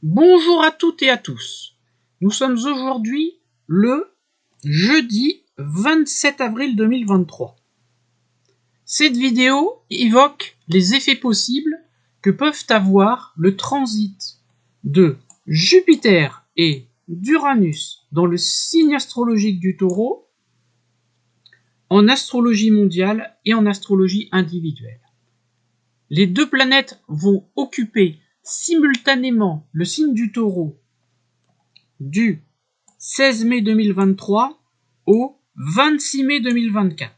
Bonjour à toutes et à tous. Nous sommes aujourd'hui le jeudi 27 avril 2023. Cette vidéo évoque les effets possibles que peuvent avoir le transit de Jupiter et d'Uranus dans le signe astrologique du Taureau, en astrologie mondiale et en astrologie individuelle. Les deux planètes vont occuper simultanément le signe du Taureau du 16 mai 2023 au 26 mai 2024.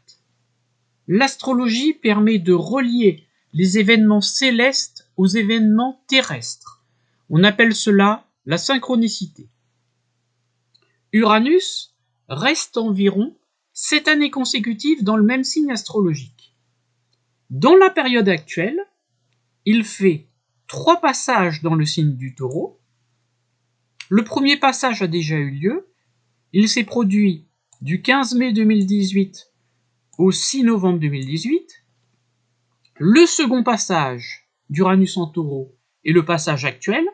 L'astrologie permet de relier les événements célestes aux événements terrestres. On appelle cela la synchronicité. Uranus reste environ 7 années consécutives dans le même signe astrologique. Dans la période actuelle, il fait 3 passages dans le signe du Taureau. Le premier passage a déjà eu lieu. Il s'est produit du 15 mai 2018 au 6 novembre 2018. Le second passage d'Uranus en Taureau est le passage actuel.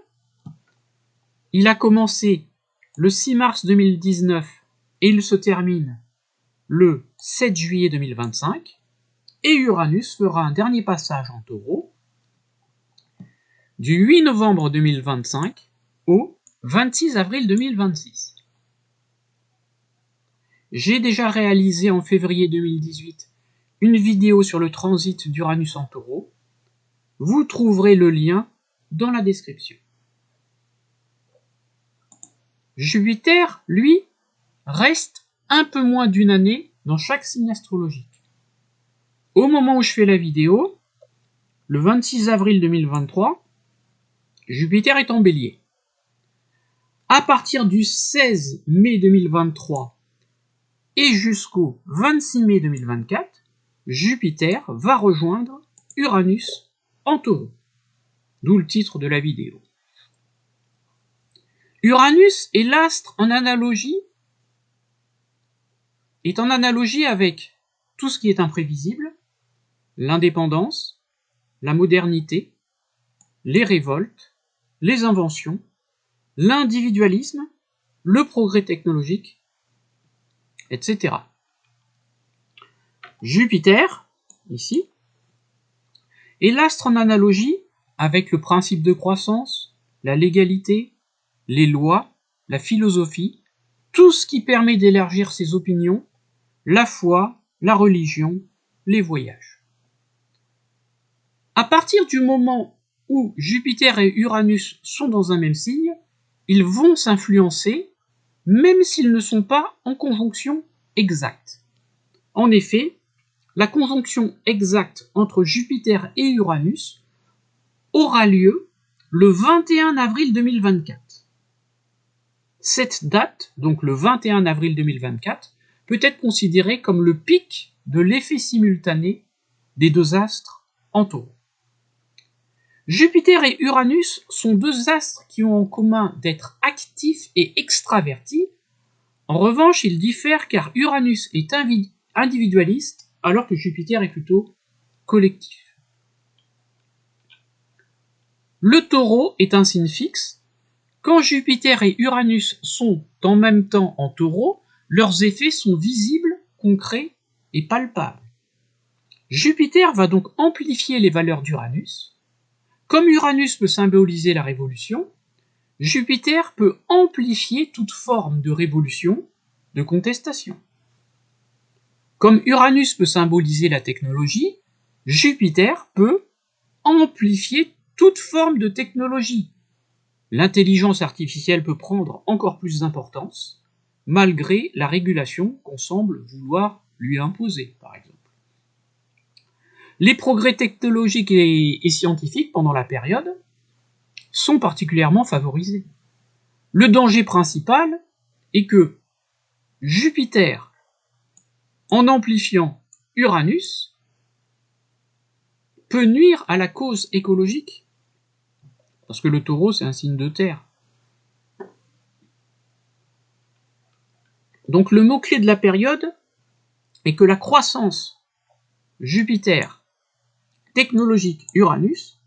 Il a commencé le 6 mars 2019 et il se termine le 7 juillet 2025. Et Uranus fera un dernier passage en Taureau du 8 novembre 2025 au 26 avril 2026. J'ai déjà réalisé en février 2018 une vidéo sur le transit d'Uranus en Taureau. Vous trouverez le lien dans la description. Jupiter, lui, reste un peu moins d'une année dans chaque signe astrologique. Au moment où je fais la vidéo, le 26 avril 2023, Jupiter est en Bélier. À partir du 16 mai 2023 et jusqu'au 26 mai 2024, Jupiter va rejoindre Uranus en Taureau. D'où le titre de la vidéo. Uranus est l'astre en analogie avec tout ce qui est imprévisible, l'indépendance, la modernité, les révoltes, les inventions, l'individualisme, le progrès technologique, etc. Jupiter, ici, est l'astre en analogie avec le principe de croissance, la légalité, les lois, la philosophie, tout ce qui permet d'élargir ses opinions, la foi, la religion, les voyages. À partir du moment où Jupiter et Uranus sont dans un même signe, ils vont s'influencer, même s'ils ne sont pas en conjonction exacte. En effet, la conjonction exacte entre Jupiter et Uranus aura lieu le 21 avril 2024. Cette date, donc le 21 avril 2024, peut être considérée comme le pic de l'effet simultané des deux astres en Taureau. Jupiter et Uranus sont deux astres qui ont en commun d'être actifs et extravertis. En revanche, ils diffèrent car Uranus est individualiste alors que Jupiter est plutôt collectif. Le Taureau est un signe fixe. Quand Jupiter et Uranus sont en même temps en Taureau, leurs effets sont visibles, concrets et palpables. Jupiter va donc amplifier les valeurs d'Uranus. Comme Uranus peut symboliser la révolution, Jupiter peut amplifier toute forme de révolution, de contestation. Comme Uranus peut symboliser la technologie, Jupiter peut amplifier toute forme de technologie. L'intelligence artificielle peut prendre encore plus d'importance, malgré la régulation qu'on semble vouloir lui imposer, par exemple. Les progrès technologiques et scientifiques pendant la période sont particulièrement favorisés. Le danger principal est que Jupiter, en amplifiant Uranus, peut nuire à la cause écologique, parce que le Taureau, c'est un signe de terre. Donc le mot-clé de la période est que la croissance Jupiter, technologique Uranus,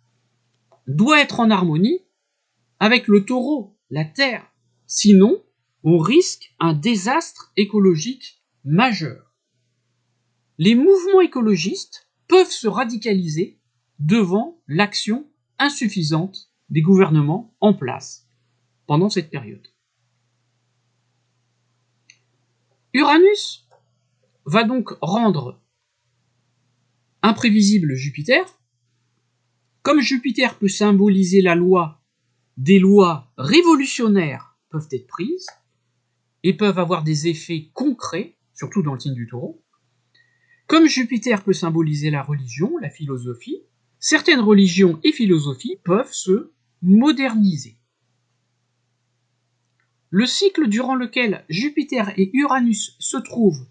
doit être en harmonie avec le taureau, la Terre. Sinon, on risque un désastre écologique majeur. Les mouvements écologistes peuvent se radicaliser devant l'action insuffisante des gouvernements en place pendant cette période. Uranus va donc rendre imprévisible Jupiter. Comme Jupiter peut symboliser la loi, des lois révolutionnaires peuvent être prises et peuvent avoir des effets concrets, surtout dans le signe du Taureau. Comme Jupiter peut symboliser la religion, la philosophie, certaines religions et philosophies peuvent se moderniser. Le cycle durant lequel Jupiter et Uranus se trouvent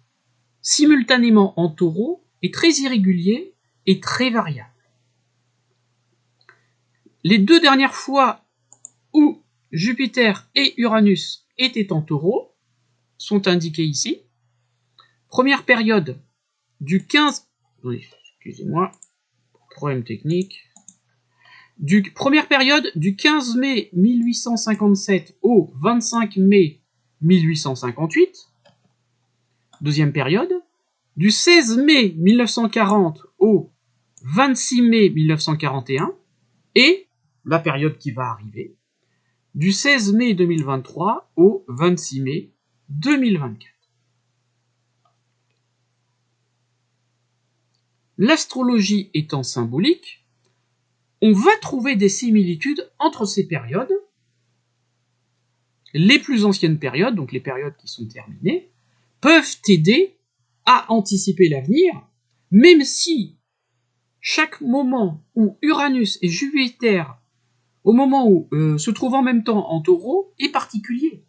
simultanément en Taureau est très irrégulier et très variable. Les 2 dernières fois où Jupiter et Uranus étaient en Taureau sont indiquées ici. Première période du 15... Oui, excusez-moi, problème technique. Première période du 15 mai 1857 au 25 mai 1858. Deuxième période, du 16 mai 1940 au 26 mai 1941. Et la période qui va arriver, du 16 mai 2023 au 26 mai 2024. L'astrologie étant symbolique, on va trouver des similitudes entre ces périodes. Les plus anciennes périodes, donc les périodes qui sont terminées, peuvent aider à anticiper l'avenir, même si chaque moment où Uranus et Jupiter, au moment où se trouvent en même temps en Taureau, est particulier.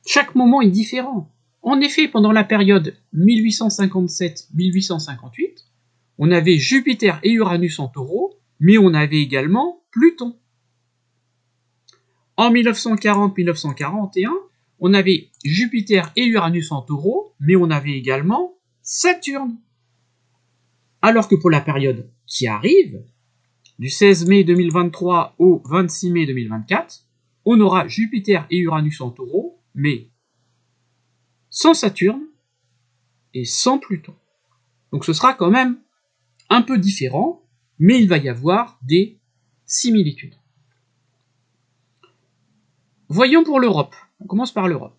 Chaque moment est différent. En effet, pendant la période 1857-1858, on avait Jupiter et Uranus en Taureau, mais on avait également Pluton. En 1940-1941, on avait Jupiter et Uranus en Taureau, mais on avait également Saturne. Alors que pour la période qui arrive, du 16 mai 2023 au 26 mai 2024, on aura Jupiter et Uranus en Taureau, mais sans Saturne et sans Pluton. Donc ce sera quand même un peu différent, mais il va y avoir des similitudes. Voyons pour l'Europe. On commence par l'Europe.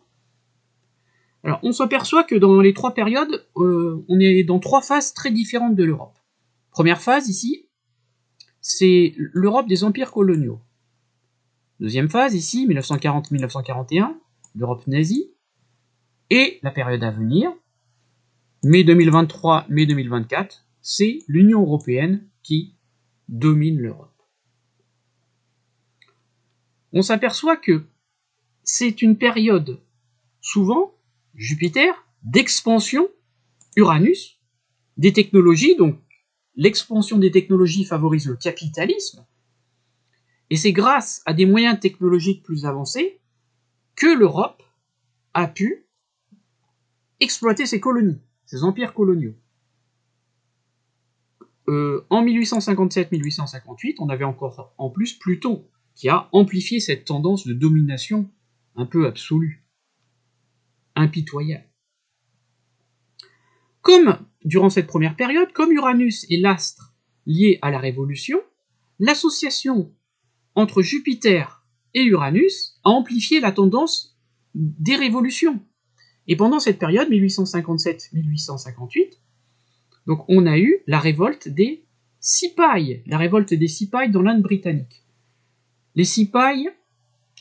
Alors, on s'aperçoit que dans les 3 périodes, on est dans 3 phases très différentes de l'Europe. Première phase, ici, c'est l'Europe des empires coloniaux. Deuxième phase, ici, 1940-1941, l'Europe nazie. Et la période à venir, mai 2023, mai 2024, c'est l'Union européenne qui domine l'Europe. On s'aperçoit que c'est une période, souvent, Jupiter, d'expansion, Uranus, des technologies, donc l'expansion des technologies favorise le capitalisme, et c'est grâce à des moyens technologiques plus avancés que l'Europe a pu exploiter ses colonies, ses empires coloniaux. En 1857-1858, on avait encore en plus Pluton, qui a amplifié cette tendance de domination un peu absolue, impitoyable. Comme, durant cette première période, comme Uranus est l'astre lié à la Révolution, l'association entre Jupiter et Uranus a amplifié la tendance des révolutions. Et pendant cette période, 1857-1858, donc on a eu la révolte des Sipahs, dans l'Inde britannique. Les Sipahs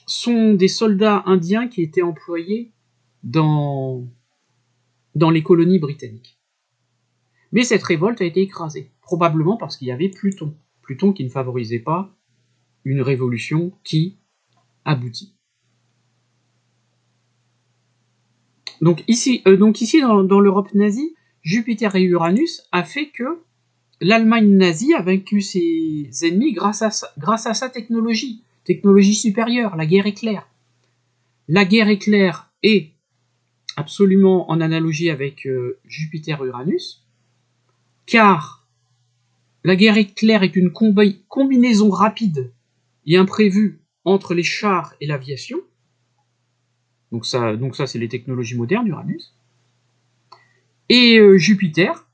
sont des soldats indiens qui étaient employés dans les colonies britanniques. Mais cette révolte a été écrasée, probablement parce qu'il y avait Pluton qui ne favorisait pas une révolution qui aboutit. Donc ici dans l'Europe nazie, Jupiter et Uranus a fait que l'Allemagne nazie a vaincu ses ennemis grâce à sa technologie supérieure, la guerre éclair. La guerre éclair est absolument en analogie avec Jupiter et Uranus, car la guerre éclair est une combinaison rapide et imprévue entre les chars et l'aviation. Donc ça c'est les technologies modernes, Uranus. Et Jupiter,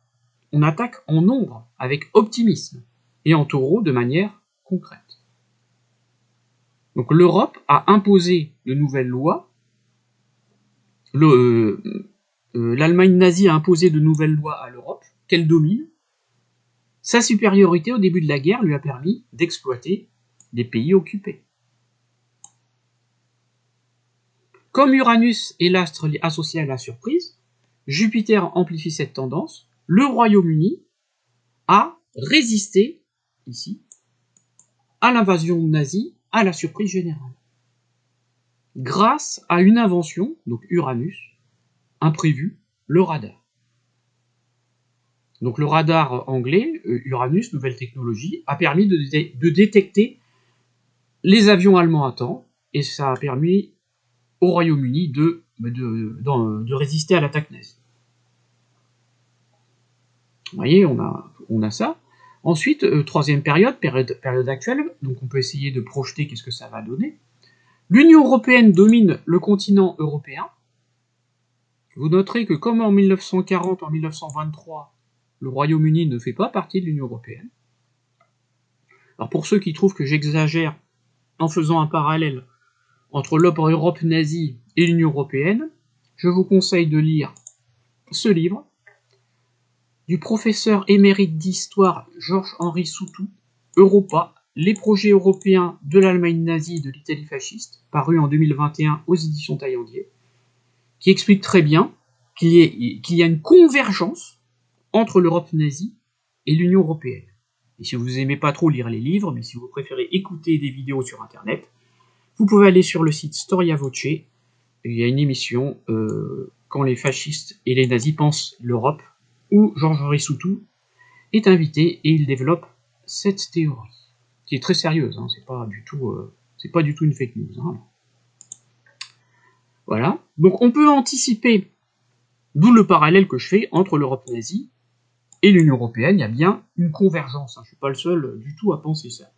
on attaque en nombre, avec optimisme, et en taureau de manière concrète. Donc l'Europe a imposé de nouvelles lois, l'Allemagne nazie a imposé de nouvelles lois à l'Europe, qu'elle domine. Sa supériorité au début de la guerre lui a permis d'exploiter des pays occupés. Comme Uranus est l'astre associé à la surprise, Jupiter amplifie cette tendance. Le Royaume-Uni a résisté, ici, à l'invasion nazie, à la surprise générale. Grâce à une invention, donc Uranus, imprévue, le radar. Donc le radar anglais, Uranus, nouvelle technologie, a permis de détecter les avions allemands à temps, et ça a permis au Royaume-Uni de résister à l'attaque nazie. Vous voyez, on a ça. Ensuite, troisième période actuelle, donc on peut essayer de projeter qu'est-ce que ça va donner. L'Union européenne domine le continent européen. Vous noterez que comme en 1940, en 1923, le Royaume-Uni ne fait pas partie de l'Union européenne. Alors pour ceux qui trouvent que j'exagère en faisant un parallèle entre l'Europe nazie et l'Union européenne, je vous conseille de lire ce livre du professeur émérite d'histoire Georges-Henri Soutou, Europa, les projets européens de l'Allemagne nazie et de l'Italie fasciste, paru en 2021 aux éditions Taillandier, qui explique très bien qu'il y a une convergence entre l'Europe nazie et l'Union européenne. Et si vous n'aimez pas trop lire les livres, mais si vous préférez écouter des vidéos sur Internet, vous pouvez aller sur le site Storia Voce. Il y a une émission quand les fascistes et les nazis pensent l'Europe, où Georges-Henri Soutou est invité et il développe cette théorie, qui est très sérieuse, hein, c'est pas du tout une fake news. Hein. Voilà. Donc on peut anticiper, d'où le parallèle que je fais entre l'Europe nazie et l'Union européenne, il y a bien une convergence, hein, je suis pas le seul du tout à penser ça.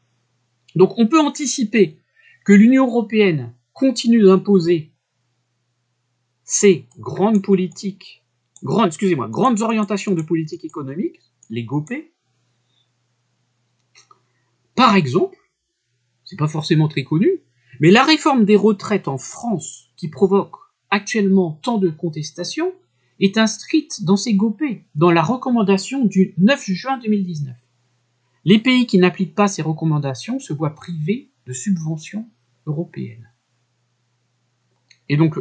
Donc on peut anticiper que l'Union européenne continue d'imposer ses grandes orientations de politique économique, les GOPE. Par exemple, c'est pas forcément très connu, mais la réforme des retraites en France, qui provoque actuellement tant de contestations, est inscrite dans ces GOPE, dans la recommandation du 9 juin 2019. Les pays qui n'appliquent pas ces recommandations se voient privés de subventions européennes. Et donc,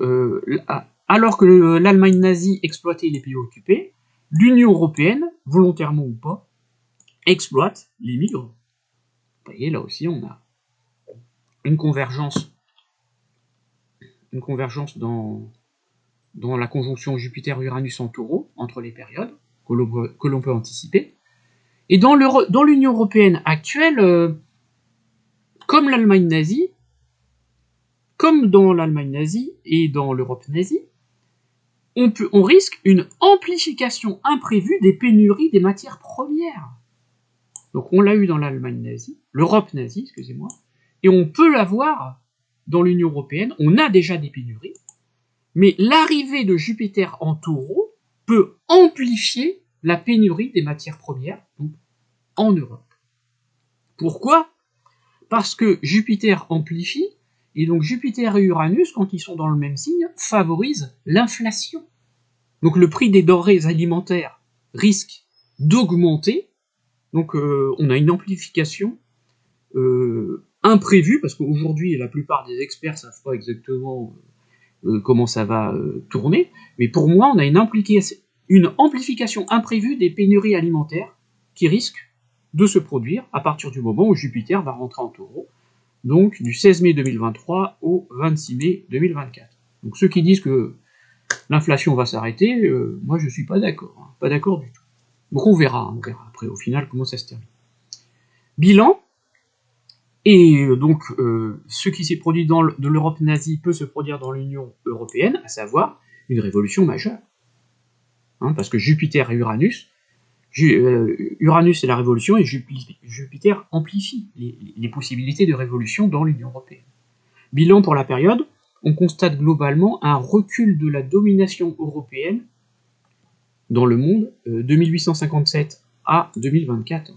alors que l'Allemagne nazie exploitait les pays occupés, l'Union européenne, volontairement ou pas, exploite les migrants. Vous voyez, là aussi, on a une convergence dans la conjonction Jupiter-Uranus en taureau, entre les périodes, que l'on peut anticiper. Et dans l'Union européenne actuelle, comme dans l'Allemagne nazie et dans l'Europe nazie, on risque une amplification imprévue des pénuries des matières premières. Donc on l'a eu dans l'Europe nazie, excusez-moi, et on peut l'avoir dans l'Union européenne, on a déjà des pénuries, mais l'arrivée de Jupiter en taureau peut amplifier la pénurie des matières premières, donc en Europe. Pourquoi ? Parce que Jupiter amplifie, et donc Jupiter et Uranus, quand ils sont dans le même signe, favorisent l'inflation. Donc le prix des denrées alimentaires risque d'augmenter, donc on a une amplification imprévue, parce qu'aujourd'hui la plupart des experts ne savent pas exactement comment ça va tourner, mais pour moi on a une amplification imprévue des pénuries alimentaires qui risquent de se produire à partir du moment où Jupiter va rentrer en taureau, donc du 16 mai 2023 au 26 mai 2024. Donc ceux qui disent que l'inflation va s'arrêter, moi je suis pas d'accord, hein, pas d'accord du tout. Donc on verra après au final comment ça se termine. Bilan, et donc ce qui s'est produit de l'Europe nazie peut se produire dans l'Union européenne, à savoir une révolution majeure. Hein, parce que Jupiter et Uranus c'est la révolution et Jupiter amplifie les possibilités de révolution dans l'Union européenne. Bilan pour la période, on constate globalement un recul de la domination européenne dans le monde de 1857 à 2024,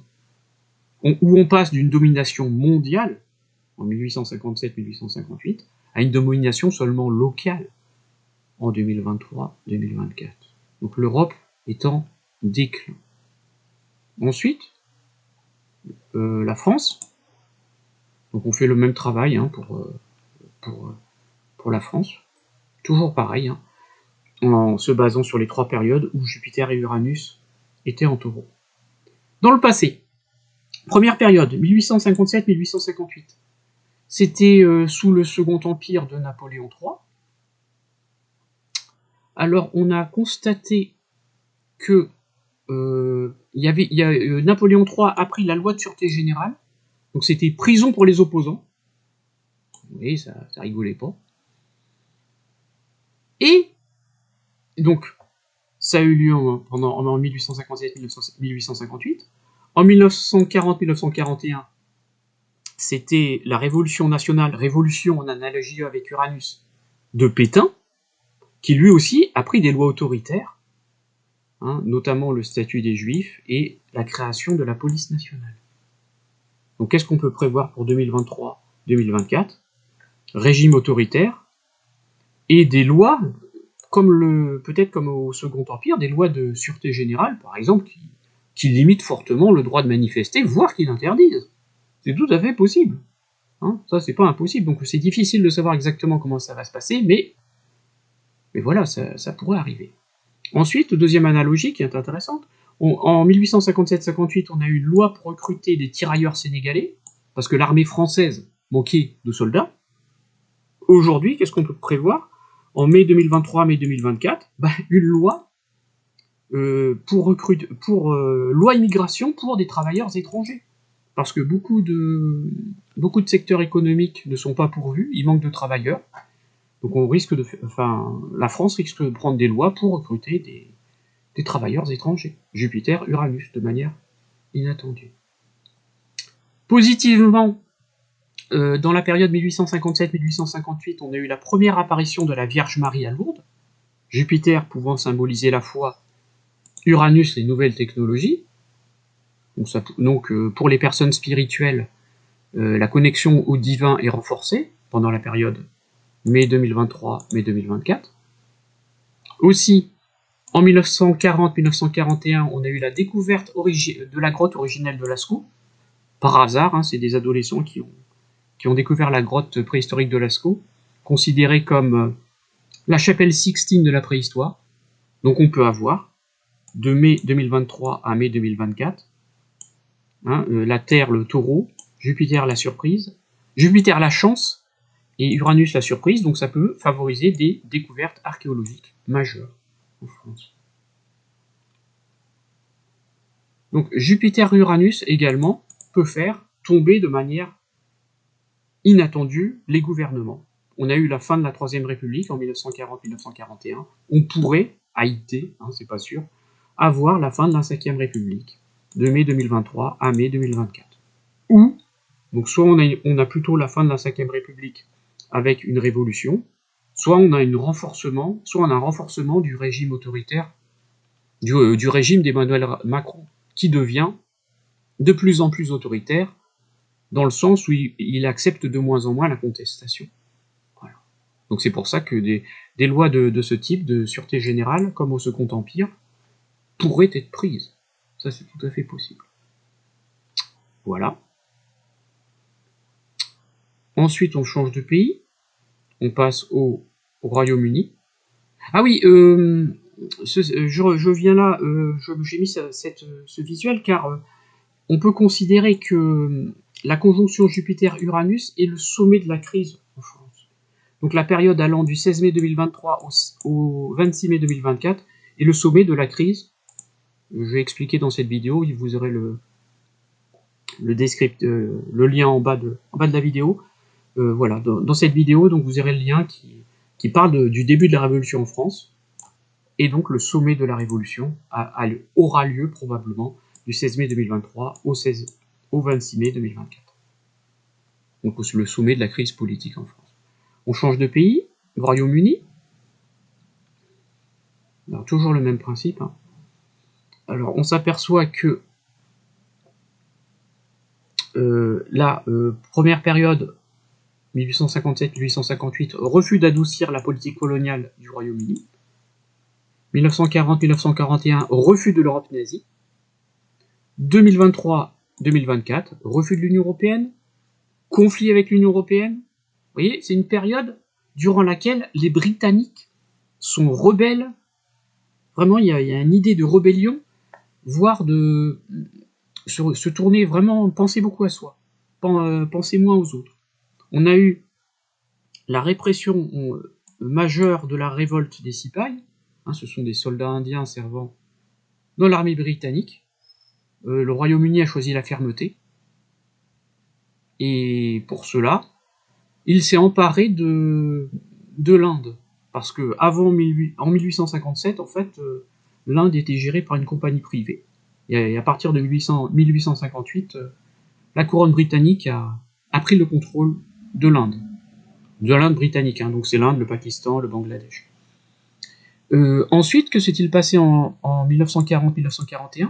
où on passe d'une domination mondiale, en 1857-1858, à une domination seulement locale en 2023-2024. Donc l'Europe est en déclin. Ensuite, la France. Donc on fait le même travail hein, pour la France. Toujours pareil, hein, en se basant sur les 3 périodes où Jupiter et Uranus étaient en taureau. Dans le passé, première période, 1857-1858, c'était sous le Second Empire de Napoléon III. Alors on a constaté que Napoléon III a pris la loi de sûreté générale, donc c'était prison pour les opposants. Vous voyez, ça rigolait pas. Et donc, ça a eu lieu en 1857-1858. En 1940-1941, c'était la Révolution nationale, révolution en analogie avec Uranus, de Pétain, qui lui aussi a pris des lois autoritaires, hein, notamment le statut des Juifs et la création de la police nationale. Donc qu'est-ce qu'on peut prévoir pour 2023-2024 ? Régime autoritaire et des lois, peut-être comme au Second Empire, des lois de sûreté générale, par exemple, qui limitent fortement le droit de manifester, voire qui l'interdisent. C'est tout à fait possible. Hein, ça, c'est pas impossible. Donc c'est difficile de savoir exactement comment ça va se passer, mais voilà, ça pourrait arriver. Ensuite, deuxième analogie qui est intéressante, en 1857-58, on a eu une loi pour recruter des tirailleurs sénégalais, parce que l'armée française manquait de soldats. Aujourd'hui, qu'est-ce qu'on peut prévoir ? En mai 2023, mai 2024, une loi loi immigration pour des travailleurs étrangers. Parce que beaucoup de secteurs économiques ne sont pas pourvus, il manque de travailleurs. Donc la France risque de prendre des lois pour recruter des travailleurs étrangers. Jupiter, Uranus, de manière inattendue. Positivement, dans la période 1857-1858, on a eu la première apparition de la Vierge Marie à Lourdes, Jupiter pouvant symboliser la foi, Uranus les nouvelles technologies. Donc pour les personnes spirituelles, la connexion au divin est renforcée pendant la période mai 2023, mai 2024. Aussi, en 1940-1941, on a eu la découverte de la grotte originelle de Lascaux. Par hasard, hein, c'est des adolescents qui ont découvert la grotte préhistorique de Lascaux, considérée comme la chapelle Sixtine de la préhistoire. Donc on peut avoir, de mai 2023 à mai 2024, hein, la Terre le taureau, Jupiter la surprise, Jupiter la chance, et Uranus la surprise, donc ça peut favoriser des découvertes archéologiques majeures en France. Donc Jupiter-Uranus également peut faire tomber de manière inattendue les gouvernements. On a eu la fin de la Troisième République en 1940-1941. On pourrait, à IT, hein, c'est pas sûr, avoir la fin de la Cinquième République, de mai 2023 à mai 2024. Ou, donc soit on a plutôt la fin de la Cinquième République avec une révolution, soit on a un renforcement du régime autoritaire, du régime d'Emmanuel Macron, qui devient de plus en plus autoritaire, dans le sens où il accepte de moins en moins la contestation. Voilà. Donc c'est pour ça que des lois de ce type, de sûreté générale, comme au Second Empire, pourraient être prises. Ça, c'est tout à fait possible. Voilà. Ensuite, on change de pays. On passe au Royaume-Uni. Ah oui, je viens là, j'ai mis ce visuel car on peut considérer que la conjonction Jupiter-Uranus est le sommet de la crise en France. Donc la période allant du 16 mai 2023 au 26 mai 2024 est le sommet de la crise. Je vais expliquer dans cette vidéo, vous aurez le lien en bas de la vidéo. Voilà, dans cette vidéo, donc vous aurez le lien qui parle du début de la Révolution en France. Et donc le sommet de la Révolution aura lieu probablement du 16 mai 2023 au 26 mai 2024. Donc le sommet de la crise politique en France. On change de pays, le Royaume-Uni. Alors, toujours le même principe. Hein. Alors, on s'aperçoit que la première période, 1857-1858, refus d'adoucir la politique coloniale du Royaume-Uni. 1940-1941, refus de l'Europe nazie. 2023-2024, refus de l'Union européenne, conflit avec l'Union européenne. Vous voyez, c'est une période durant laquelle les Britanniques sont rebelles. Vraiment, il y a une idée de rébellion, voire de se tourner vraiment, penser beaucoup à soi, penser moins aux autres. On a eu la répression majeure de la révolte des Cipayes. Hein, ce sont des soldats indiens servant dans l'armée britannique. Le Royaume-Uni a choisi la fermeté. Et pour cela, il s'est emparé de l'Inde. Parce que en 1857, en fait, l'Inde était gérée par une compagnie privée. Et à partir de 1858, la couronne britannique a pris le contrôle de l'Inde. De l'Inde britannique, hein, donc c'est l'Inde, le Pakistan, le Bangladesh. Ensuite, que s'est-il passé en 1940-1941 ?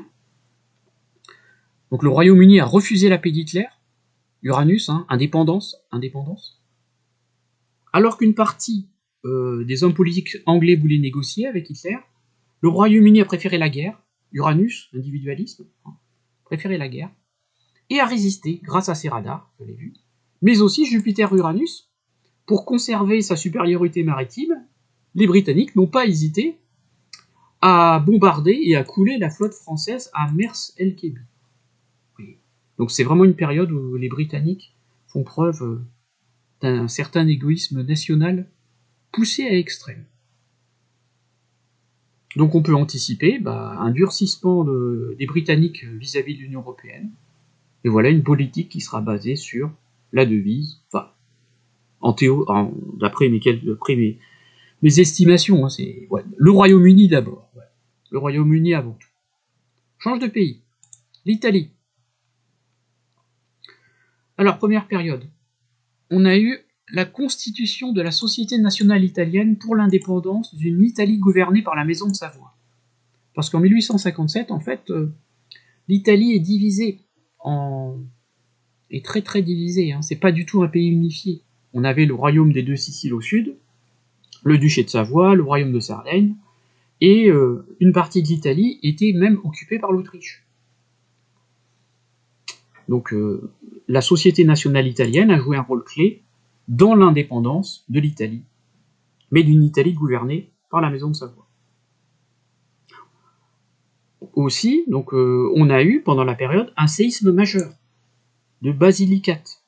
Donc le Royaume-Uni a refusé la paix d'Hitler, Uranus, hein, indépendance. Alors qu'une partie des hommes politiques anglais voulaient négocier avec Hitler, le Royaume-Uni a préféré la guerre, Uranus, individualisme, hein, préféré la guerre, et a résisté grâce à ses radars, je l'ai vu, mais aussi Jupiter-Uranus, pour conserver sa supériorité maritime, les Britanniques n'ont pas hésité à bombarder et à couler la flotte française à Mers el-Kébi. Donc c'est vraiment une période où les Britanniques font preuve d'un certain égoïsme national poussé à l'extrême. Donc on peut anticiper un durcissement des Britanniques vis-à-vis de l'Union européenne, et voilà une politique qui sera basée sur la devise, enfin, d'après mes estimations, hein, c'est le Royaume-Uni d'abord, le Royaume-Uni avant tout. Change de pays, l'Italie. Alors, première période, on a eu la constitution de la Société nationale italienne pour l'indépendance d'une Italie gouvernée par la Maison de Savoie. Parce qu'en 1857, en fait, l'Italie est divisée est très très divisée, hein. C'est pas du tout un pays unifié. On avait le royaume des deux Siciles au sud, le duché de Savoie, le royaume de Sardaigne, et une partie de l'Italie était même occupée par l'Autriche. Donc la Société nationale italienne a joué un rôle clé dans l'indépendance de l'Italie, mais d'une Italie gouvernée par la Maison de Savoie. Aussi, donc, on a eu pendant la période un séisme majeur de Basilicate.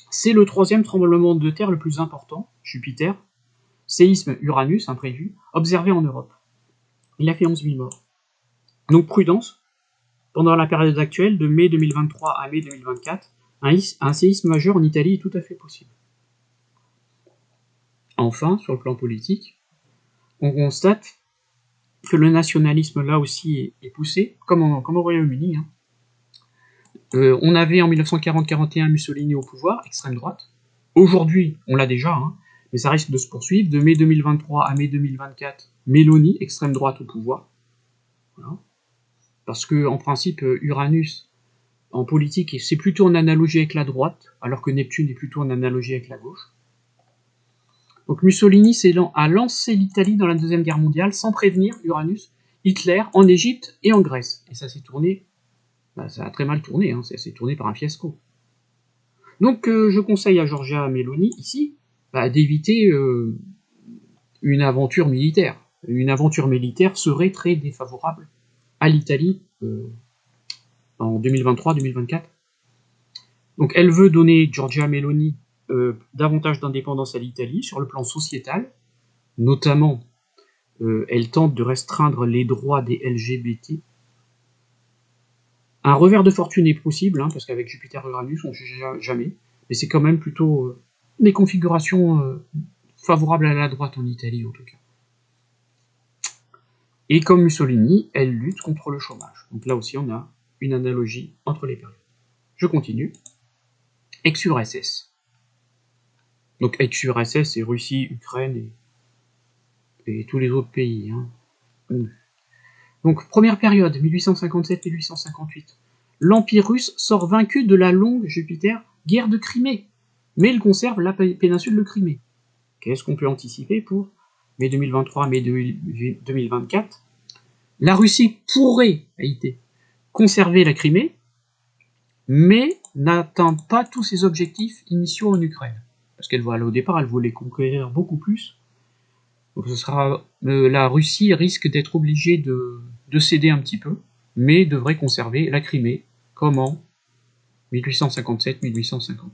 C'est le 3e tremblement de terre le plus important, Jupiter, séisme Uranus imprévu, observé en Europe. Il a fait 11 000 morts. Donc prudence, pendant la période actuelle, de mai 2023 à mai 2024, un séisme majeur en Italie est tout à fait possible. Enfin, sur le plan politique, on constate que le nationalisme là aussi est poussé, comme au Royaume-Uni. Hein. On avait en 1940-41 Mussolini au pouvoir, extrême droite. Aujourd'hui, on l'a déjà, hein, mais ça risque de se poursuivre. De mai 2023 à mai 2024, Meloni, extrême droite au pouvoir. Voilà. Parce que, en principe, Uranus, en politique, c'est plutôt en analogie avec la droite, alors que Neptune est plutôt en analogie avec la gauche. Donc Mussolini a lancé l'Italie dans la Deuxième Guerre mondiale sans prévenir Uranus, Hitler, en Égypte et en Grèce. Et ça s'est tourné, ça a très mal tourné, hein, ça s'est tourné par un fiasco. Donc je conseille à Giorgia Meloni, ici, d'éviter une aventure militaire. Une aventure militaire serait très défavorable à l'Italie en 2023-2024. Donc elle veut donner, Giorgia Meloni, davantage d'indépendance à l'Italie sur le plan sociétal, notamment elle tente de restreindre les droits des LGBT. Un revers de fortune est possible, hein, parce qu'avec Jupiter et Uranus, on ne juge jamais, mais c'est quand même plutôt des configurations favorables à la droite en Italie, en tout cas. Et comme Mussolini, elle lutte contre le chômage. Donc là aussi, on a une analogie entre les périodes. Je continue. Exur SS. Donc ex-URSS, c'est Russie, Ukraine et tous les autres pays. Hein. Donc première période, 1857-1858. L'Empire russe sort vaincu de la longue, Jupiter, guerre de Crimée, mais il conserve la péninsule de Crimée. Qu'est-ce qu'on peut anticiper pour mai 2023, mai 2024? La Russie pourrait, conserver la Crimée, mais n'atteint pas tous ses objectifs initiaux en Ukraine. Parce qu'elle au départ, elle voulait conquérir beaucoup plus. Donc la Russie risque d'être obligée de céder un petit peu, mais devrait conserver la Crimée, comme en 1857-1858.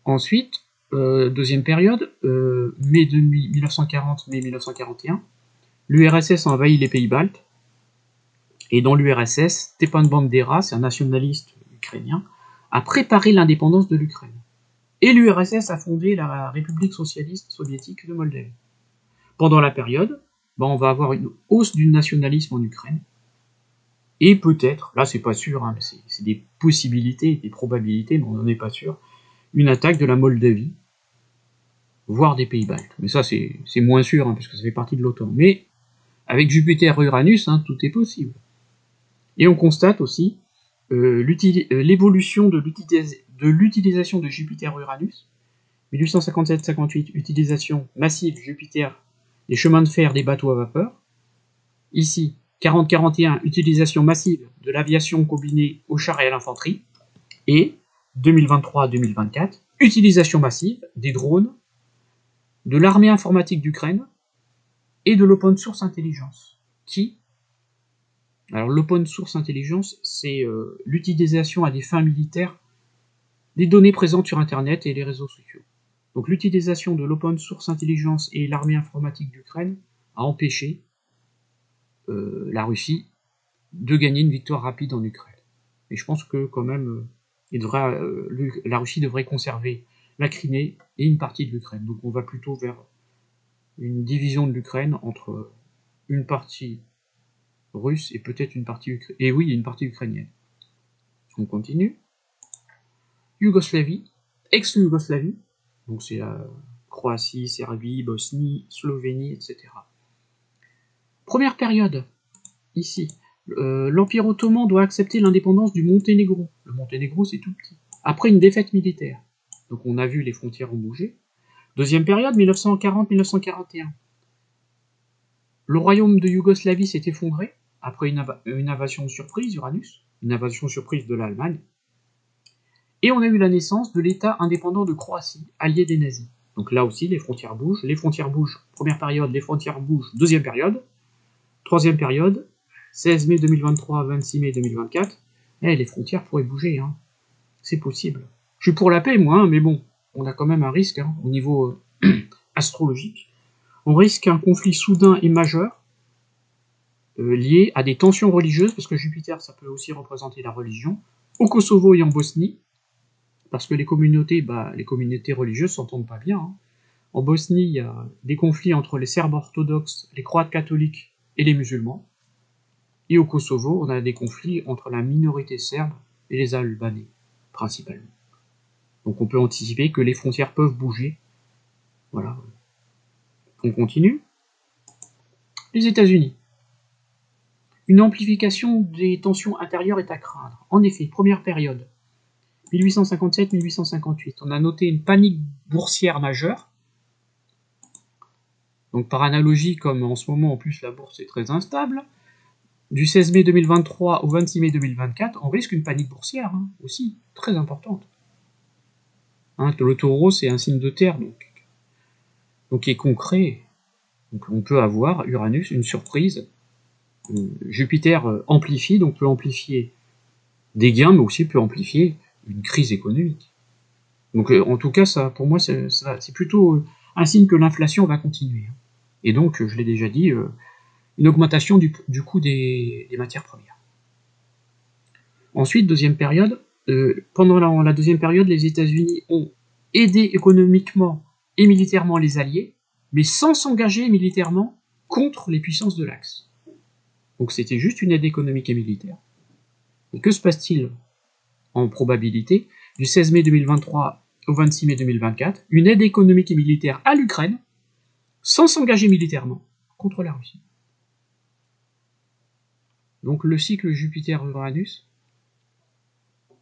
Ensuite, deuxième période, mai 1940-mai 1941, l'URSS envahit les pays baltes, et dans l'URSS, Stepan Bandera, c'est un nationaliste ukrainien, a préparé l'indépendance de l'Ukraine. Et l'URSS a fondé la République socialiste soviétique de Moldavie. Pendant la période, on va avoir une hausse du nationalisme en Ukraine, et peut-être, là c'est pas sûr, hein, c'est des possibilités, des probabilités, mais on n'en est pas sûr, une attaque de la Moldavie, voire des pays baltes. Mais ça c'est moins sûr, hein, parce que ça fait partie de l'OTAN. Mais avec Jupiter et Uranus, hein, tout est possible. Et on constate aussi l'évolution de l'utilisation de Jupiter et Uranus. 1857-58, utilisation massive Jupiter, des chemins de fer, des bateaux à vapeur. Ici, 40-41, utilisation massive de l'aviation combinée aux chars et à l'infanterie. Et 2023-2024, utilisation massive des drones, de l'armée informatique d'Ukraine et de l'open source intelligence. Alors l'open source intelligence, c'est l'utilisation à des fins militaires des données présentes sur Internet et les réseaux sociaux. Donc l'utilisation de l'open source intelligence et l'armée informatique d'Ukraine a empêché la Russie de gagner une victoire rapide en Ukraine. Et je pense que quand même, la Russie devrait conserver la Crimée et une partie de l'Ukraine. Donc on va plutôt vers une division de l'Ukraine entre une partie russe et peut-être une partie ukrainienne. On continue. Yougoslavie, ex-Yougoslavie, donc c'est la Croatie, Serbie, Bosnie, Slovénie, etc. Première période, ici, l'Empire ottoman doit accepter l'indépendance du Monténégro. Le Monténégro, c'est tout petit. Après une défaite militaire. Donc on a vu les frontières ont bougé. Deuxième période, 1940-1941. Le royaume de Yougoslavie s'est effondré après une invasion surprise, Uranus, une invasion surprise de l'Allemagne. Et on a eu la naissance de l'État indépendant de Croatie, allié des nazis. Donc là aussi, les frontières bougent. Les frontières bougent, première période, les frontières bougent, deuxième période. Troisième période, 16 mai 2023, 26 mai 2024. Les frontières pourraient bouger, hein. C'est possible. Je suis pour la paix, moi, hein, mais bon, on a quand même un risque, hein, au niveau astrologique. On risque un conflit soudain et majeur, lié à des tensions religieuses, parce que Jupiter, ça peut aussi représenter la religion, au Kosovo et en Bosnie, parce que les communautés religieuses s'entendent pas bien. Hein. En Bosnie, il y a des conflits entre les Serbes orthodoxes, les Croates catholiques et les musulmans. Et au Kosovo, on a des conflits entre la minorité serbe et les Albanais, principalement. Donc on peut anticiper que les frontières peuvent bouger. Voilà. On continue. Les États-Unis. Une amplification des tensions intérieures est à craindre. En effet, première période, 1857-1858, on a noté une panique boursière majeure. Donc par analogie, comme en ce moment en plus la bourse est très instable, du 16 mai 2023 au 26 mai 2024, on risque une panique boursière, hein, aussi, très importante. Hein, le taureau, c'est un signe de terre, donc qui est concret. Donc on peut avoir, Uranus, une surprise. Jupiter amplifie, donc peut amplifier des gains, mais aussi peut amplifier une crise économique. Donc en tout cas, ça, pour moi, c'est plutôt un signe que l'inflation va continuer. Et donc, je l'ai déjà dit, une augmentation du coût des matières premières. Ensuite, deuxième période, pendant la deuxième période, les États-Unis ont aidé économiquement et militairement les Alliés, mais sans s'engager militairement contre les puissances de l'Axe. Donc c'était juste une aide économique et militaire. Et que se passe-t-il en probabilité? du 16 mai 2023 au 26 mai 2024, une aide économique et militaire à l'Ukraine, sans s'engager militairement contre la Russie. Donc le cycle Jupiter-Uranus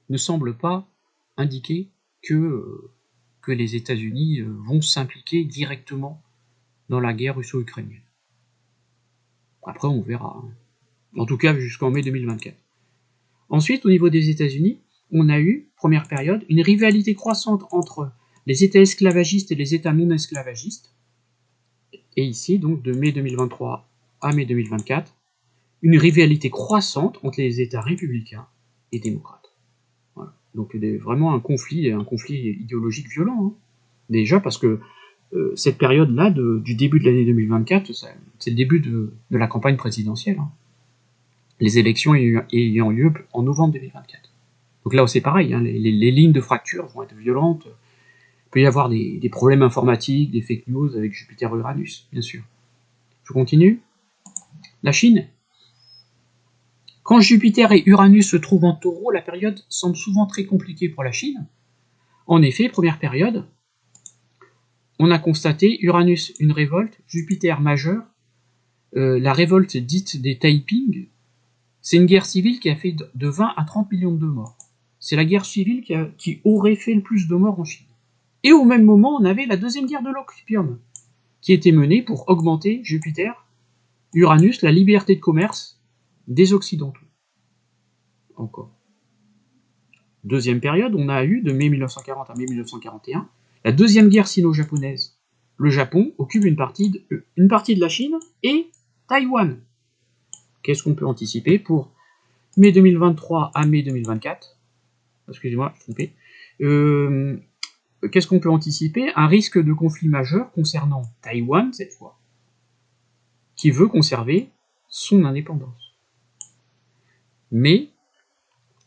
ne semble pas indiquer que les États-Unis vont s'impliquer directement dans la guerre russo-ukrainienne. Après, on verra. En tout cas, jusqu'en mai 2024. Ensuite, au niveau des États-Unis, on a eu, première période, une rivalité croissante entre les États esclavagistes et les États non esclavagistes. Et ici, donc, de mai 2023 à mai 2024, une rivalité croissante entre les États républicains et démocrates. Voilà. Donc vraiment un conflit idéologique violent. Hein. Déjà parce que cette période-là, du début de l'année 2024, c'est le début de la campagne présidentielle. Hein. Les élections ayant lieu en novembre 2024. Donc là, c'est pareil, hein, les lignes de fracture vont être violentes. Il peut y avoir des problèmes informatiques, des fake news avec Jupiter-Uranus, bien sûr. Je continue. La Chine. Quand Jupiter et Uranus se trouvent en Taureau, la période semble souvent très compliquée pour la Chine. En effet, première période, on a constaté Uranus une révolte, Jupiter majeur, la révolte dite des Taiping, c'est une guerre civile qui a fait de 20 à 30 millions de morts. C'est la guerre civile qui aurait fait le plus de morts en Chine. Et au même moment, on avait la deuxième guerre de l'opium, qui était menée pour augmenter Jupiter, Uranus, la liberté de commerce des Occidentaux. Encore. Deuxième période, on a eu de mai 1940 à mai 1941 la deuxième guerre sino-japonaise. Le Japon occupe une partie de la Chine et Taïwan. Qu'est-ce qu'on peut anticiper pour mai 2023 à mai 2024 ? Excusez-moi, je suis trompé. Qu'est-ce qu'on peut anticiper ? Un risque de conflit majeur concernant Taïwan, cette fois, qui veut conserver son indépendance. Mais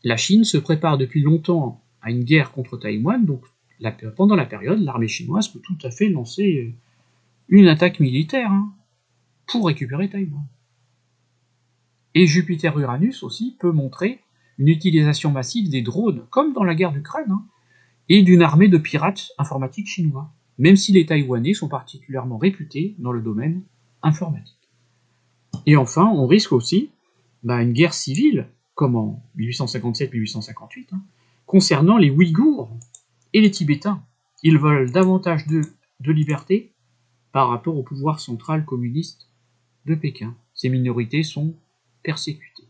la Chine se prépare depuis longtemps à une guerre contre Taïwan, donc pendant la période, l'armée chinoise peut tout à fait lancer une attaque militaire pour récupérer Taïwan. Et Jupiter-Uranus aussi peut montrer une utilisation massive des drones, comme dans la guerre d'Ukraine, et d'une armée de pirates informatiques chinois, même si les Taïwanais sont particulièrement réputés dans le domaine informatique. Et enfin, on risque aussi une guerre civile, comme en 1857-1858, concernant les Ouïghours et les Tibétains. Ils veulent davantage de liberté par rapport au pouvoir central communiste de Pékin. Ces minorités sont persécutées.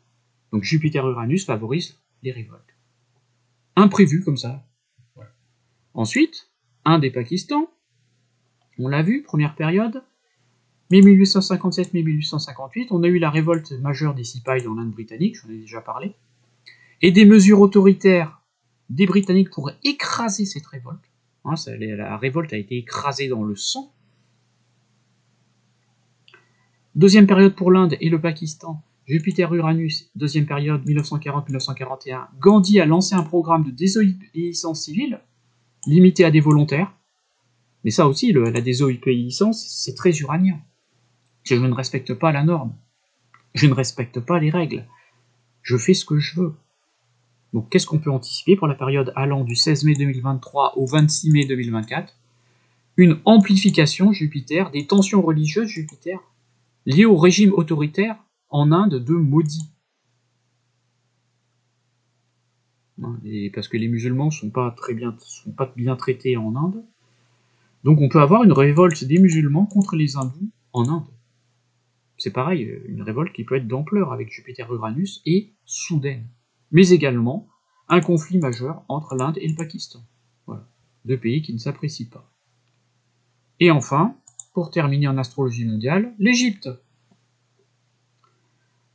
Donc Jupiter-Uranus favorise les révoltes. Imprévu comme ça. Voilà. Ensuite, Inde et Pakistan, on l'a vu, première période, mai 1857, mai 1858, on a eu la révolte majeure des Sipais dans l'Inde britannique, j'en ai déjà parlé, et des mesures autoritaires des Britanniques pour écraser cette révolte. La révolte a été écrasée dans le sang. Deuxième période pour l'Inde et le Pakistan, Jupiter-Uranus, deuxième période 1940-1941, Gandhi a lancé un programme de désobéissance civile, limité à des volontaires, mais ça aussi, la désobéissance, c'est très uranien. Je ne respecte pas la norme, je ne respecte pas les règles, je fais ce que je veux. Donc qu'est-ce qu'on peut anticiper pour la période allant du 16 mai 2023 au 26 mai 2024 ? Une amplification Jupiter des tensions religieuses Jupiter liées au régime autoritaire en Inde de Modi. Parce que les musulmans ne sont pas bien traités en Inde. Donc on peut avoir une révolte des musulmans contre les hindous en Inde. C'est pareil, une révolte qui peut être d'ampleur avec Jupiter-Uranus et soudaine. Mais également un conflit majeur entre l'Inde et le Pakistan. Voilà. Deux pays qui ne s'apprécient pas. Et enfin, pour terminer en astrologie mondiale, l'Égypte.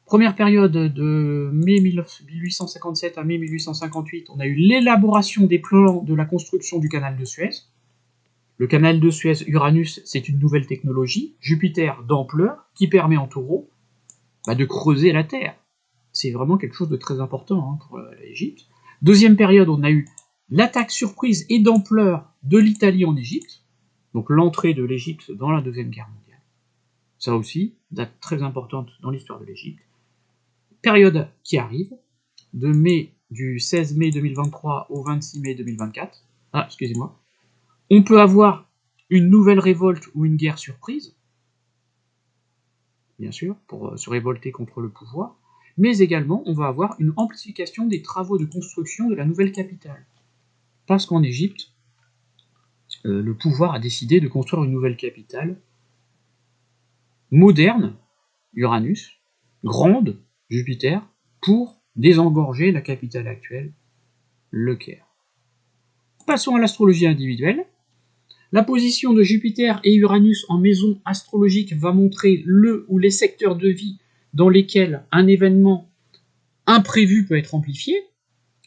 Première période de mai 1857 à mai 1858, on a eu l'élaboration des plans de la construction du canal de Suez. Le canal de Suez Uranus, c'est une nouvelle technologie, Jupiter d'ampleur, qui permet en taureau de creuser la Terre. C'est vraiment quelque chose de très important pour l'Égypte. Deuxième période, on a eu l'attaque surprise et d'ampleur de l'Italie en Égypte, donc l'entrée de l'Égypte dans la Deuxième Guerre mondiale. Ça aussi, date très importante dans l'histoire de l'Égypte. Période qui arrive, de mai du 16 mai 2023 au 26 mai 2024. Ah, excusez-moi. On peut avoir une nouvelle révolte ou une guerre surprise, bien sûr, pour se révolter contre le pouvoir, mais également on va avoir une amplification des travaux de construction de la nouvelle capitale. Parce qu'en Égypte, le pouvoir a décidé de construire une nouvelle capitale moderne, Uranus, grande, Jupiter, pour désengorger la capitale actuelle, le Caire. Passons à l'astrologie individuelle. La position de Jupiter et Uranus en maison astrologique va montrer le ou les secteurs de vie dans lesquels un événement imprévu peut être amplifié.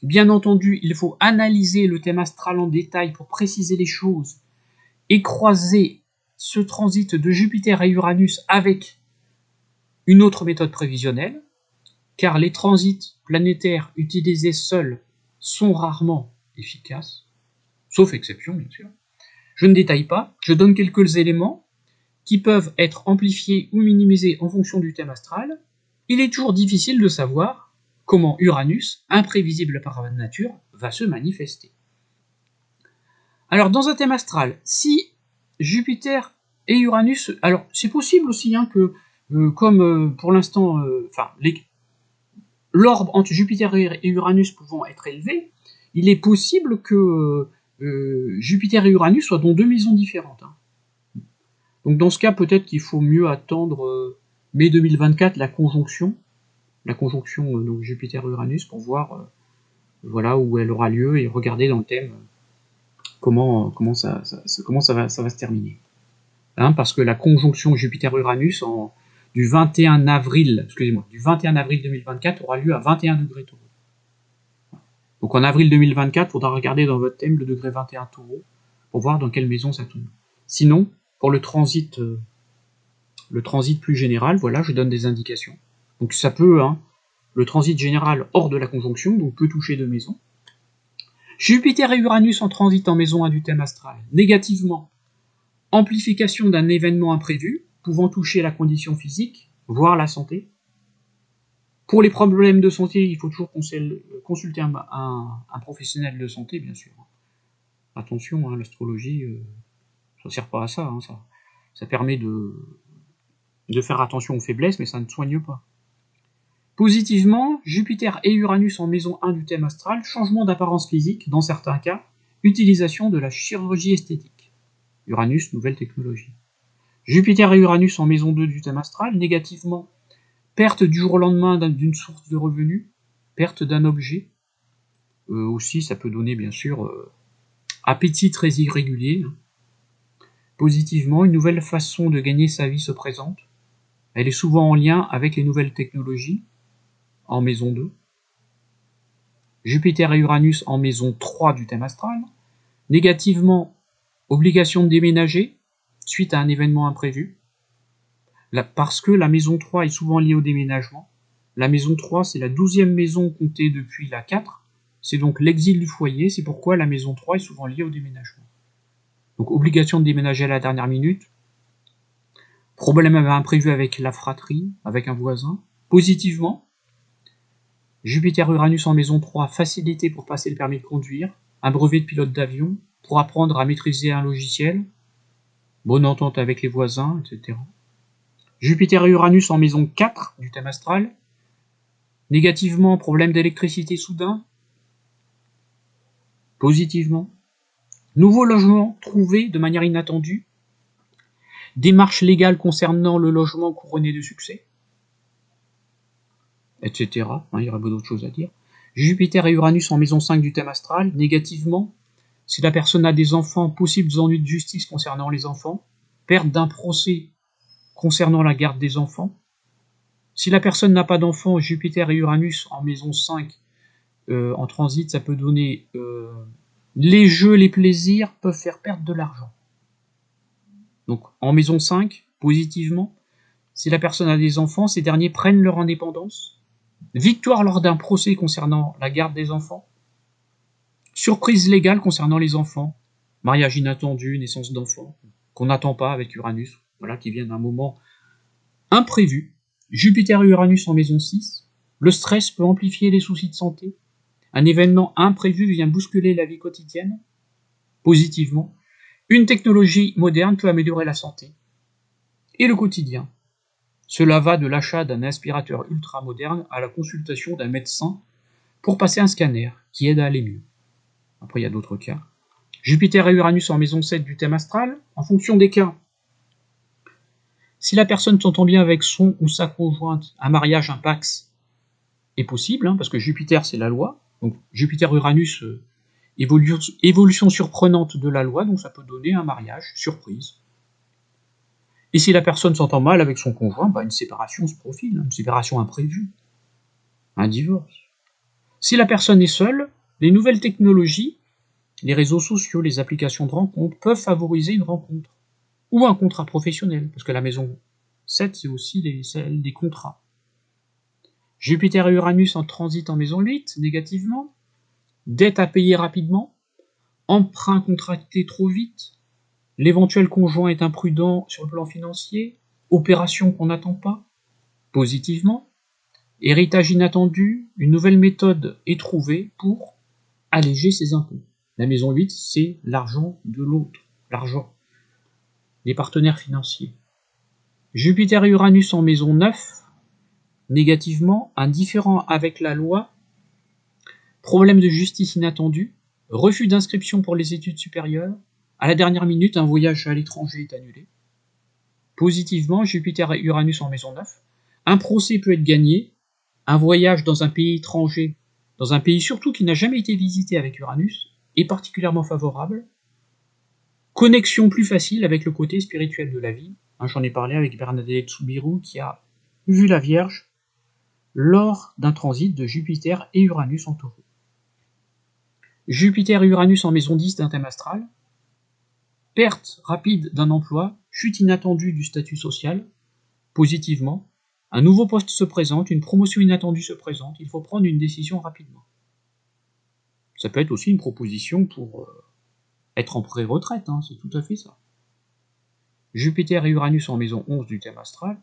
Bien entendu, il faut analyser le thème astral en détail pour préciser les choses et croiser ce transit de Jupiter et Uranus avec une autre méthode prévisionnelle, car les transits planétaires utilisés seuls sont rarement efficaces, sauf exception bien sûr. Je ne détaille pas, je donne quelques éléments qui peuvent être amplifiés ou minimisés en fonction du thème astral. Il est toujours difficile de savoir comment Uranus, imprévisible par nature, va se manifester. Alors dans un thème astral, si Jupiter et Uranus, alors c'est possible aussi que, comme pour l'instant, l'orbe entre Jupiter et Uranus pouvant être élevé, il est possible que Jupiter et Uranus soient dans deux maisons différentes. Donc dans ce cas, peut-être qu'il faut mieux attendre mai 2024, la conjonction donc Jupiter-Uranus, pour voir voilà, où elle aura lieu et regarder dans le thème comment ça va se terminer. Parce que la conjonction Jupiter-Uranus du 21 avril 2024 aura lieu à 21 degrés Taureau. Donc en avril 2024, il faudra regarder dans votre thème le degré 21 Taureau pour voir dans quelle maison ça tombe. Sinon, pour le transit plus général, voilà, je donne des indications. Donc ça peut, le transit général hors de la conjonction, donc peut toucher deux maisons. Jupiter et Uranus en transit en maison 1 du thème astral. Négativement, amplification d'un événement imprévu, pouvant toucher la condition physique, voire la santé. Pour les problèmes de santé, il faut toujours consulter un professionnel de santé, bien sûr. Attention, l'astrologie, ça ne sert pas à ça. Ça permet de faire attention aux faiblesses, mais ça ne soigne pas. Positivement, Jupiter et Uranus en maison 1 du thème astral, changement d'apparence physique, dans certains cas, utilisation de la chirurgie esthétique. Uranus, nouvelle technologie. Jupiter et Uranus en maison 2 du thème astral, négativement, perte du jour au lendemain d'une source de revenus, perte d'un objet. Aussi, ça peut donner, bien sûr, appétit très irrégulier. Positivement, une nouvelle façon de gagner sa vie se présente. Elle est souvent en lien avec les nouvelles technologies, en maison 2. Jupiter et Uranus en maison 3 du thème astral. Négativement, obligation de déménager suite à un événement imprévu. Parce que la maison 3 est souvent liée au déménagement. La maison 3, c'est la 12e maison comptée depuis la 4. C'est donc l'exil du foyer. C'est pourquoi la maison 3 est souvent liée au déménagement. Donc obligation de déménager à la dernière minute. Problème imprévu avec la fratrie, avec un voisin. Positivement, Jupiter-Uranus en maison 3, facilité pour passer le permis de conduire, un brevet de pilote d'avion, pour apprendre à maîtriser un logiciel, bonne entente avec les voisins, etc. Jupiter et Uranus en maison 4 du thème astral, négativement, problème d'électricité soudain, positivement, nouveau logement trouvé de manière inattendue, démarche légale concernant le logement couronné de succès, etc. Il y aurait beaucoup d'autres choses à dire. Jupiter et Uranus en maison 5 du thème astral, négativement, si la personne a des enfants, possibles ennuis de justice concernant les enfants, perte d'un procès concernant la garde des enfants. Si la personne n'a pas d'enfants, Jupiter et Uranus en maison 5 en transit, ça peut donner les jeux, les plaisirs peuvent faire perdre de l'argent. Donc en maison 5, positivement, si la personne a des enfants, ces derniers prennent leur indépendance. Victoire lors d'un procès concernant la garde des enfants. Surprise légale concernant les enfants. Mariage inattendu, naissance d'enfants, qu'on n'attend pas avec Uranus, voilà, qui vient d'un moment imprévu. Jupiter et Uranus en maison 6. Le stress peut amplifier les soucis de santé. Un événement imprévu vient bousculer la vie quotidienne, positivement. Une technologie moderne peut améliorer la santé et le quotidien. Cela va de l'achat d'un aspirateur ultra moderne à la consultation d'un médecin pour passer un scanner qui aide à aller mieux. Après, il y a d'autres cas. Jupiter et Uranus en maison 7 du thème astral, en fonction des cas. Si la personne s'entend bien avec son ou sa conjointe, un mariage, un pax est possible, parce que Jupiter c'est la loi. Donc Jupiter-Uranus, évolution surprenante de la loi, donc ça peut donner un mariage, surprise. Et si la personne s'entend mal avec son conjoint, une séparation se profile, une séparation imprévue, un divorce. Si la personne est seule, les nouvelles technologies, les réseaux sociaux, les applications de rencontres peuvent favoriser une rencontre ou un contrat professionnel, parce que la maison 7, c'est aussi celle des contrats. Jupiter et Uranus en transit en maison 8, négativement, dette à payer rapidement, emprunt contracté trop vite, l'éventuel conjoint est imprudent sur le plan financier, opération qu'on n'attend pas, positivement, héritage inattendu, une nouvelle méthode est trouvée pour alléger ses impôts. La maison 8, c'est l'argent de l'autre, l'argent, les partenaires financiers. Jupiter et Uranus en maison 9, négativement, indifférent avec la loi, problème de justice inattendu, refus d'inscription pour les études supérieures, à la dernière minute, un voyage à l'étranger est annulé. Positivement, Jupiter et Uranus en maison 9, un procès peut être gagné, un voyage dans un pays étranger, dans un pays surtout qui n'a jamais été visité avec Uranus, est particulièrement favorable. Connexion plus facile avec le côté spirituel de la vie. J'en ai parlé avec Bernadette Soubirous qui a vu la Vierge lors d'un transit de Jupiter et Uranus en Taureau. Jupiter et Uranus en maison 10 d'un thème astral. Perte rapide d'un emploi, chute inattendue du statut social, positivement. Un nouveau poste se présente, une promotion inattendue se présente, il faut prendre une décision rapidement. Ça peut être aussi une proposition pour être en pré-retraite, c'est tout à fait ça. Jupiter et Uranus en maison 11 du thème astral.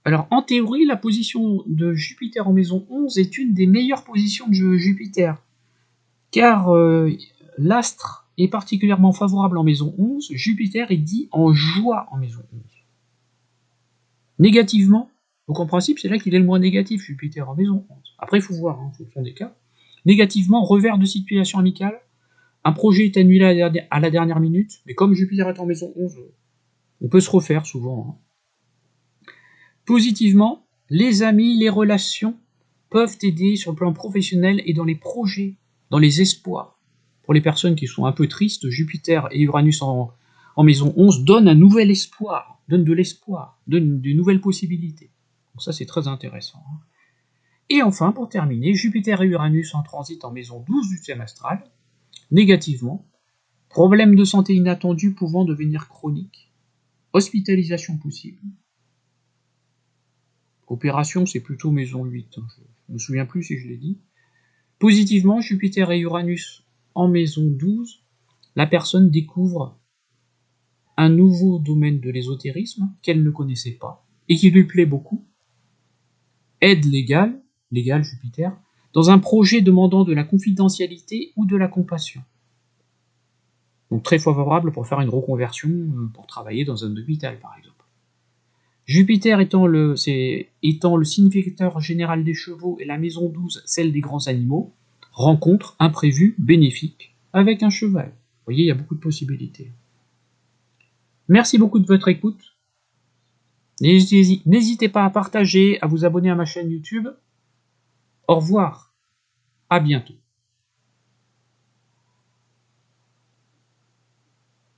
Alors, en théorie, la position de Jupiter en maison 11 est une des meilleures positions de Jupiter, car l'astre est particulièrement favorable en maison 11, Jupiter est dit en joie en maison 11. Négativement, donc en principe, c'est là qu'il est le moins négatif, Jupiter en maison 11. Après, il faut voir, en fonction des cas. Négativement, revers de situation amicale, un projet est annulé à la dernière minute, mais comme Jupiter est en maison 11, on peut se refaire souvent. Positivement, les amis, les relations peuvent aider sur le plan professionnel et dans les projets, dans les espoirs. Pour les personnes qui sont un peu tristes, Jupiter et Uranus en maison 11 donnent un nouvel espoir, donnent de l'espoir, donnent de nouvelles possibilités. Donc ça, c'est très intéressant. Et enfin, pour terminer, Jupiter et Uranus en transit en maison 12 du thème astral, négativement, problème de santé inattendu pouvant devenir chronique, hospitalisation possible. Opération, c'est plutôt maison 8, je ne me souviens plus si je l'ai dit. Positivement, Jupiter et Uranus en maison 12, la personne découvre un nouveau domaine de l'ésotérisme qu'elle ne connaissait pas et qui lui plaît beaucoup. Aide légale Jupiter, dans un projet demandant de la confidentialité ou de la compassion. Donc très favorable pour faire une reconversion, pour travailler dans un hôpital par exemple. Jupiter étant le significateur général des chevaux et la maison 12 celle des grands animaux, rencontre imprévue, bénéfique, avec un cheval. Vous voyez, il y a beaucoup de possibilités. Merci beaucoup de votre écoute. N'hésitez pas à partager, à vous abonner à ma chaîne YouTube. Au revoir, à bientôt.